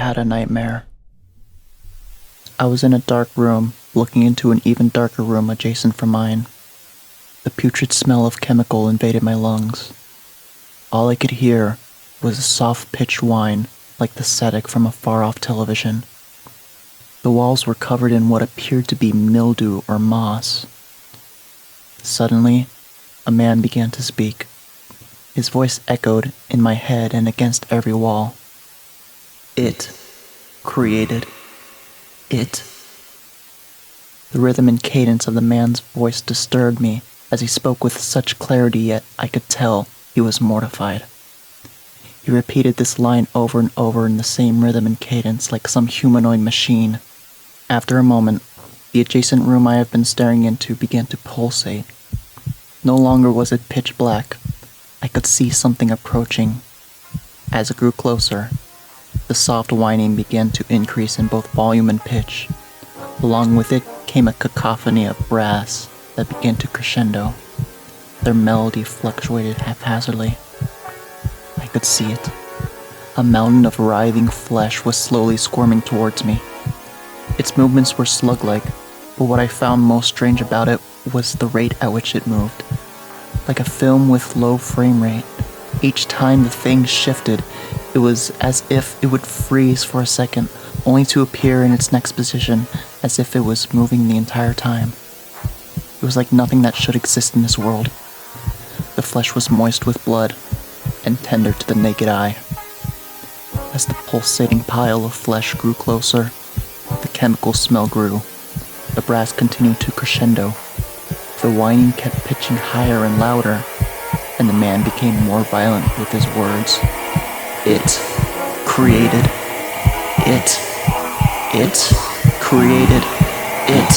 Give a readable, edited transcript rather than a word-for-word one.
had a nightmare. I was in a dark room, looking into an even darker room adjacent from mine. The putrid smell of chemical invaded my lungs. All I could hear was a soft-pitched whine, like the static from a far-off television. The walls were covered in what appeared to be mildew or moss. Suddenly, a man began to speak. His voice echoed in my head and against every wall. It created it. The rhythm and cadence of the man's voice disturbed me as he spoke with such clarity, yet I could tell he was mortified. He repeated this line over and over in the same rhythm and cadence like some humanoid machine. After a moment, the adjacent room I had been staring into began to pulsate. No longer was it pitch black. I could see something approaching. As it grew closer, the soft whining began to increase in both volume and pitch. Along with it came a cacophony of brass that began to crescendo. Their melody fluctuated haphazardly. I could see it. A mountain of writhing flesh was slowly squirming towards me. Its movements were slug-like, but what I found most strange about it was the rate at which it moved. Like a film with low frame rate, each time the thing shifted, it was as if it would freeze for a second, only to appear in its next position, as if it was moving the entire time. It was like nothing that should exist in this world. The flesh was moist with blood, and tender to the naked eye. As the pulsating pile of flesh grew closer, the chemical smell grew. The brass continued to crescendo. The whining kept pitching higher and louder, and the man became more violent with his words. It created it. It created it.